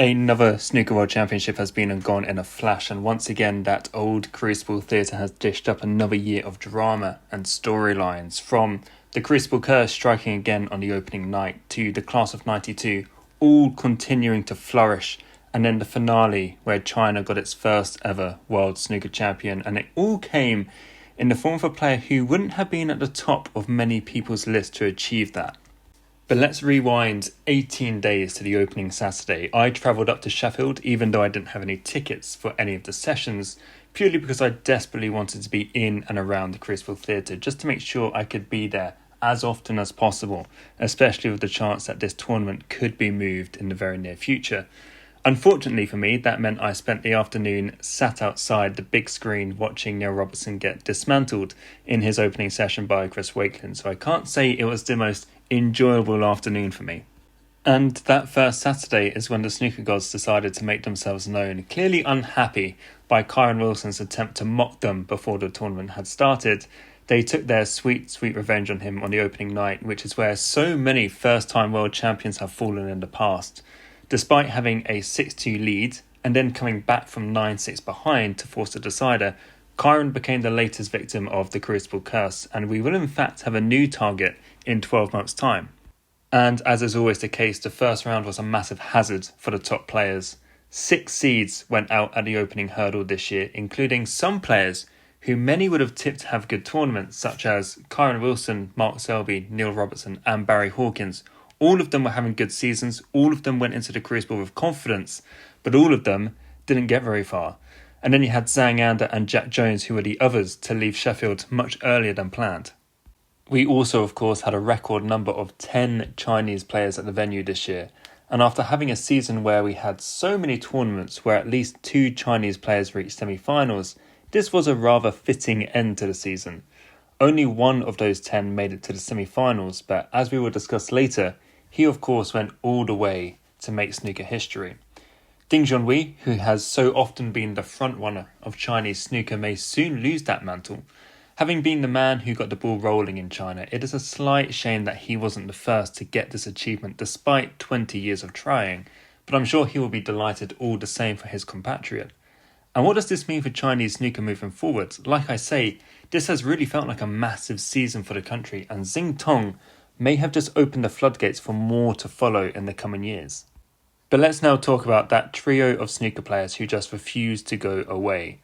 Another Snooker World Championship has been and gone in a flash, and once again that old Crucible theatre has dished up another year of drama and storylines, from the Crucible curse striking again on the opening night to the class of 92 all continuing to flourish, and then the finale where China got its first ever World Snooker Champion, and it all came in the form of a player who wouldn't have been at the top of many people's list to achieve that. But let's rewind 18 days to the opening Saturday. I travelled up to Sheffield even though I didn't have any tickets for any of the sessions, purely because I desperately wanted to be in and around the Crucible Theatre just to make sure I could be there as often as possible, especially with the chance that this tournament could be moved in the very near future. Unfortunately for me, that meant I spent the afternoon sat outside the big screen watching Neil Robertson get dismantled in his opening session by Chris Wakelin, so I can't say it was the most enjoyable afternoon for me. And that first Saturday is when the snooker gods decided to make themselves known, clearly unhappy by Kyron Wilson's attempt to mock them before the tournament had started. They took their sweet revenge on him on the opening night, which is where so many first-time world champions have fallen in the past. Despite having a 6-2 lead and then coming back from 9-6 behind to force the decider, Kyron became the latest victim of the Crucible curse, and we will in fact have a new target in 12 months' time. And as is always the case, the first round was a massive hazard for the top players. 6 seeds went out at the opening hurdle this year, including some players who many would have tipped to have good tournaments, such as Kyron Wilson, Mark Selby, Neil Robertson and Barry Hawkins. All of them were having good seasons, all of them went into the Crucible with confidence, but all of them didn't get very far. And then you had Zhang Anda and Jack Jones, who were the others to leave Sheffield much earlier than planned. We also, of course, had a record number of 10 Chinese players at the venue this year. And after having a season where we had so many tournaments where at least 2 Chinese players reached semi-finals, this was a rather fitting end to the season. Only one of those 10 made it to the semi-finals, but as we will discuss later, he of course went all the way to make snooker history. Ding Junhui, who has so often been the front runner of Chinese snooker, may soon lose that mantle. Having been the man who got the ball rolling in China, it is a slight shame that he wasn't the first to get this achievement despite 20 years of trying, but I'm sure he will be delighted all the same for his compatriot. And what does this mean for Chinese snooker moving forward? Like I say, this has really felt like a massive season for the country, and Xintong may have just opened the floodgates for more to follow in the coming years. But let's now talk about that trio of snooker players who just refused to go away.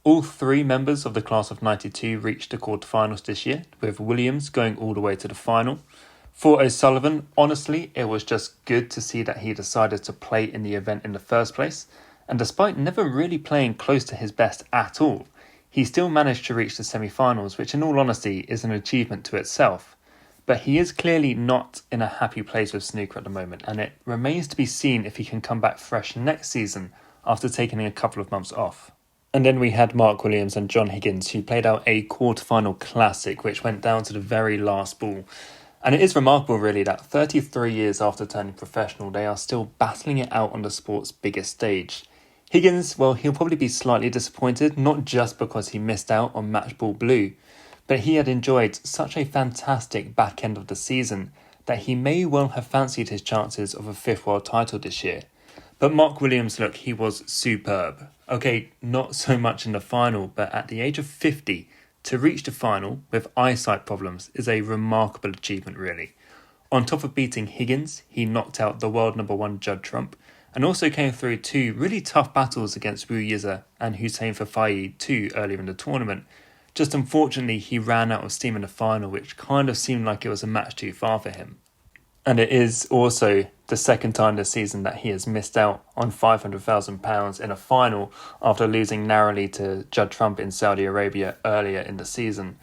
All 3 members of the class of 92 reached the quarterfinals this year, with Williams going all the way to the final. For O'Sullivan, honestly, it was just good to see that he decided to play in the event in the first place, and despite never really playing close to his best at all, he still managed to reach the semi-finals, which in all honesty is an achievement to itself. But he is clearly not in a happy place with snooker at the moment, and it remains to be seen if he can come back fresh next season after taking a couple of months off. And then we had Mark Williams and John Higgins, who played out a quarterfinal classic which went down to the very last ball. And it is remarkable really that 33 years after turning professional, they are still battling it out on the sport's biggest stage. Higgins, well, he'll probably be slightly disappointed, not just because he missed out on Match Ball Blue, but he had enjoyed such a fantastic back end of the season that he may well have fancied his chances of a 5th world title this year. But Mark Williams, look, he was superb. Okay, not so much in the final, but at the age of 50, to reach the final with eyesight problems is a remarkable achievement really. On top of beating Higgins, he knocked out the world number 1 Judd Trump, and also came through 2 really tough battles against Wu Yize and Hussein Fafai too earlier in the tournament. Just unfortunately, he ran out of steam in the final, which kind of seemed like it was a match too far for him. And it is also the second time this season that he has missed out on £500,000 in a final after losing narrowly to Judd Trump in Saudi Arabia earlier in the season.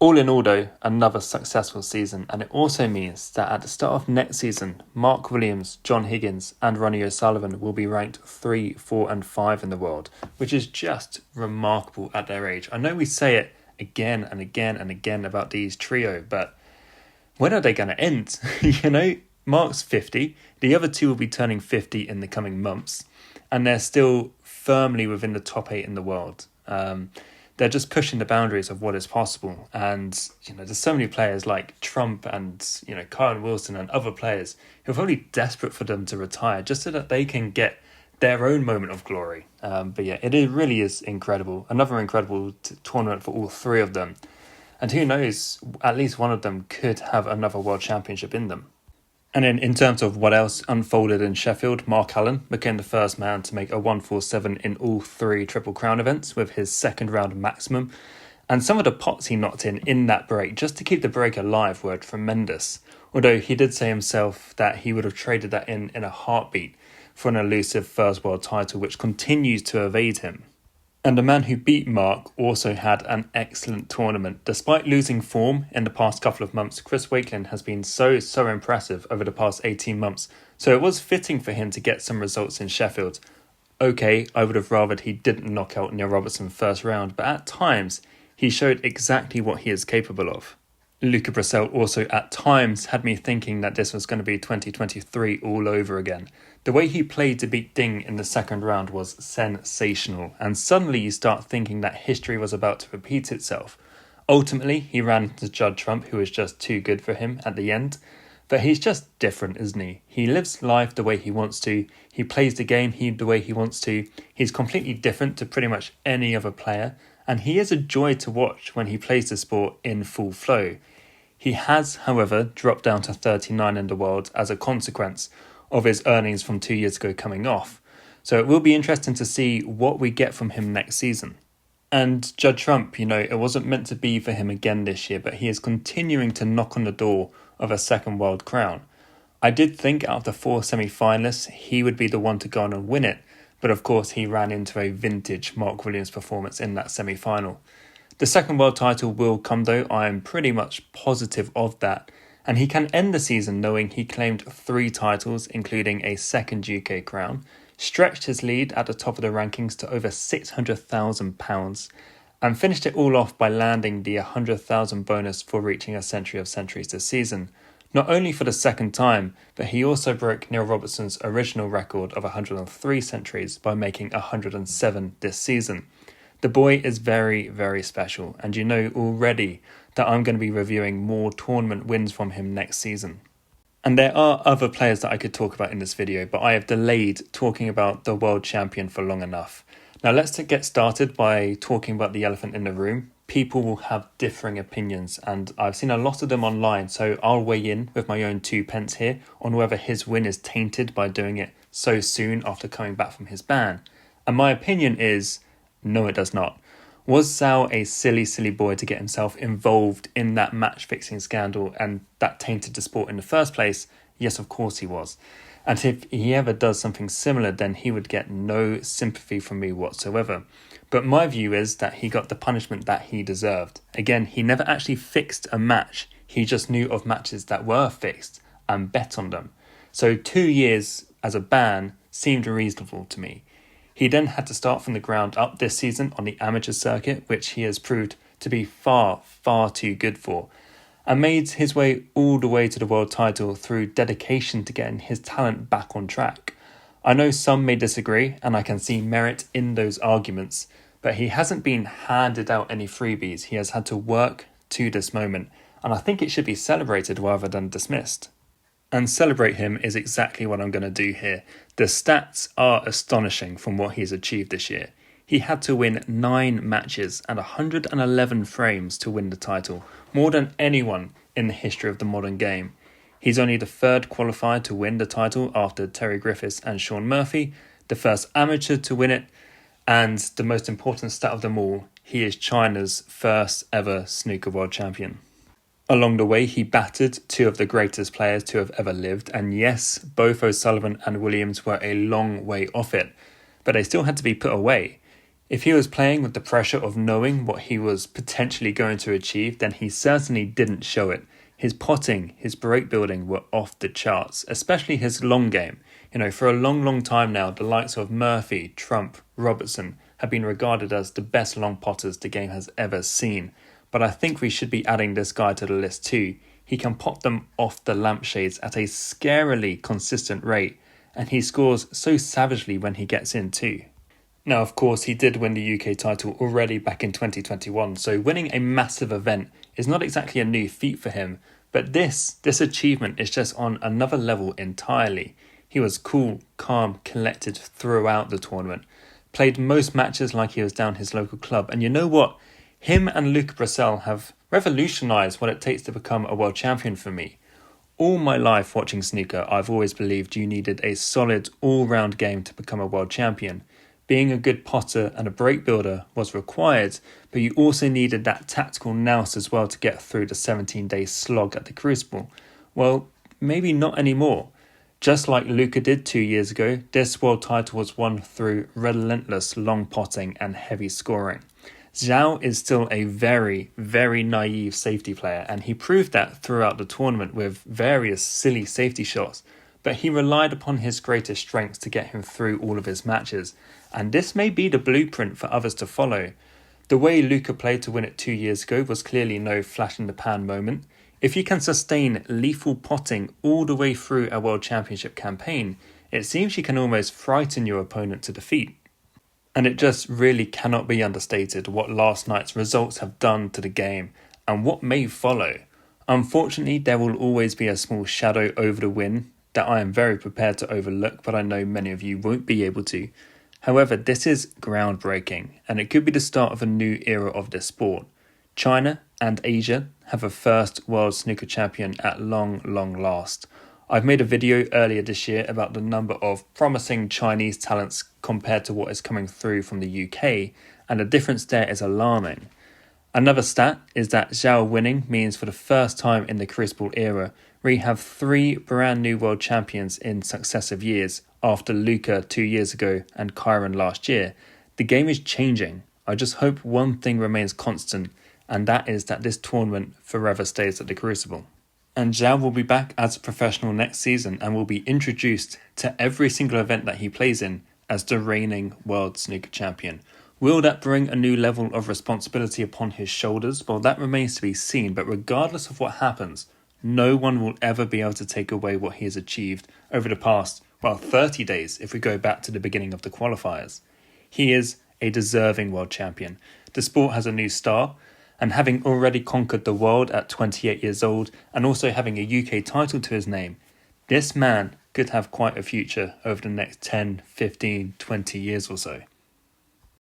All in all though, another successful season, and it also means that at the start of next season, Mark Williams, John Higgins and Ronnie O'Sullivan will be ranked 3, 4 and 5 in the world, which is just remarkable at their age. I know we say it again and again and again about these trio, but when are they going to end? Mark's 50, the other 2 will be turning 50 in the coming months, and they're still firmly within the top 8 in the world. they're just pushing the boundaries of what is possible. And, there's so many players like Trump and, Kyle Wilson and other players who are probably desperate for them to retire just so that they can get their own moment of glory. But yeah, really is incredible. Another incredible tournament for all three of them. And who knows, at least one of them could have another World Championship in them. And then in terms of what else unfolded in Sheffield, Mark Allen became the first man to make a 147 in all three Triple Crown events with his second round maximum. And some of the pots he knocked in that break, just to keep the break alive, were tremendous. Although he did say himself that he would have traded that in a heartbeat for an elusive first world title, which continues to evade him. And the man who beat Mark also had an excellent tournament. Despite losing form in the past couple of months, Chris Wakelin has been so impressive over the past 18 months. So it was fitting for him to get some results in Sheffield. Okay, I would have rathered he didn't knock out Neil Robertson first round, but at times he showed exactly what he is capable of. Luca Brissell also at times had me thinking that this was going to be 2023 all over again. The way he played to beat Ding in the second round was sensational, and suddenly you start thinking that history was about to repeat itself. Ultimately, he ran into Judd Trump, who was just too good for him at the end. But he's just different, isn't he? He lives life the way he wants to. He plays the game the way he wants to. He's completely different to pretty much any other player, and he is a joy to watch when he plays the sport in full flow. He has, however, dropped down to 39 in the world as a consequence of his earnings from 2 years ago coming off. So it will be interesting to see what we get from him next season. And Judd Trump, it wasn't meant to be for him again this year, but he is continuing to knock on the door of a second world crown. I did think out of the 4 semi-finalists, he would be the one to go on and win it, but of course he ran into a vintage Mark Williams performance in that semi-final. The second world title will come though, I am pretty much positive of that, and he can end the season knowing he claimed 3 titles, including a second UK crown, stretched his lead at the top of the rankings to over £600,000, and finished it all off by landing the 100,000 bonus for reaching a century of centuries this season. Not only for the second time, but he also broke Neil Robertson's original record of 103 centuries by making 107 this season. The boy is very, very special, and you know already that I'm going to be reviewing more tournament wins from him next season. And there are other players that I could talk about in this video, but I have delayed talking about the world champion for long enough. Now let's get started by talking about the elephant in the room. People will have differing opinions, and I've seen a lot of them online, so I'll weigh in with my own 2 pence here on whether his win is tainted by doing it so soon after coming back from his ban. And my opinion is, no, it does not. Was Zhao a silly boy to get himself involved in that match-fixing scandal and that tainted the sport in the first place? Yes, of course he was. And if he ever does something similar, then he would get no sympathy from me whatsoever. But my view is that he got the punishment that he deserved. Again, he never actually fixed a match. He just knew of matches that were fixed and bet on them. So 2 years as a ban seemed reasonable to me. He then had to start from the ground up this season on the amateur circuit, which he has proved to be far too good for, and made his way all the way to the world title through dedication to getting his talent back on track. I know some may disagree, and I can see merit in those arguments, but he hasn't been handed out any freebies. He has had to work to this moment, and I think it should be celebrated rather than dismissed. And celebrate him is exactly what I'm going to do here. The stats are astonishing from what he's achieved this year. He had to win 9 matches and 111 frames to win the title, more than anyone in the history of the modern game. He's only the 3rd qualifier to win the title after Terry Griffiths and Shaun Murphy, the first amateur to win it, and the most important stat of them all, he is China's first ever snooker world champion. Along the way, he battered 2 of the greatest players to have ever lived, and yes, both O'Sullivan and Williams were a long way off it, but they still had to be put away. If he was playing with the pressure of knowing what he was potentially going to achieve, then he certainly didn't show it. His potting, his break building were off the charts, especially his long game. For a long time now, the likes of Murphy, Trump, Robertson have been regarded as the best long potters the game has ever seen. But I think we should be adding this guy to the list too. He can pop them off the lampshades at a scarily consistent rate, and he scores so savagely when he gets in too. Now, of course, he did win the UK title already back in 2021, so winning a massive event is not exactly a new feat for him, but this achievement is just on another level entirely. He was cool, calm, collected throughout the tournament, played most matches like he was down his local club, and you know what? Him and Luca Bracel have revolutionised what it takes to become a world champion for me. All my life watching snooker, I've always believed you needed a solid all-round game to become a world champion. Being a good potter and a break builder was required, but you also needed that tactical nous as well to get through the 17-day slog at the crucible. Well, maybe not anymore. Just like Luca did 2 years ago, this world title was won through relentless long potting and heavy scoring. Zhao is still a very, very naive safety player, and he proved that throughout the tournament with various silly safety shots, but he relied upon his greatest strengths to get him through all of his matches, and this may be the blueprint for others to follow. The way Luca played to win it 2 years ago was clearly no flash-in-the-pan moment. If you can sustain lethal potting all the way through a World Championship campaign, it seems you can almost frighten your opponent to defeat. And it just really cannot be understated what last night's results have done to the game and what may follow. Unfortunately, there will always be a small shadow over the win that I am very prepared to overlook, but I know many of you won't be able to. However, this is groundbreaking, and it could be the start of a new era of this sport. China and Asia have a first world snooker champion at long last. I've made a video earlier this year about the number of promising Chinese talents compared to what is coming through from the UK, and the difference there is alarming. Another stat is that Zhao winning means for the first time in the crucible era, we have 3 brand new world champions in successive years after Luca 2 years ago and Kyron last year. The game is changing. I just hope one thing remains constant, and that is that this tournament forever stays at the crucible. And Zhao will be back as a professional next season and will be introduced to every single event that he plays in as the reigning world snooker champion. Will that bring a new level of responsibility upon his shoulders? Well, that remains to be seen, but regardless of what happens, no one will ever be able to take away what he has achieved over the past, 30 days if we go back to the beginning of the qualifiers. He is a deserving world champion. The sport has a new star, and having already conquered the world at 28 years old and also having a UK title to his name, this man could have quite a future over the next 10, 15, 20 years or so.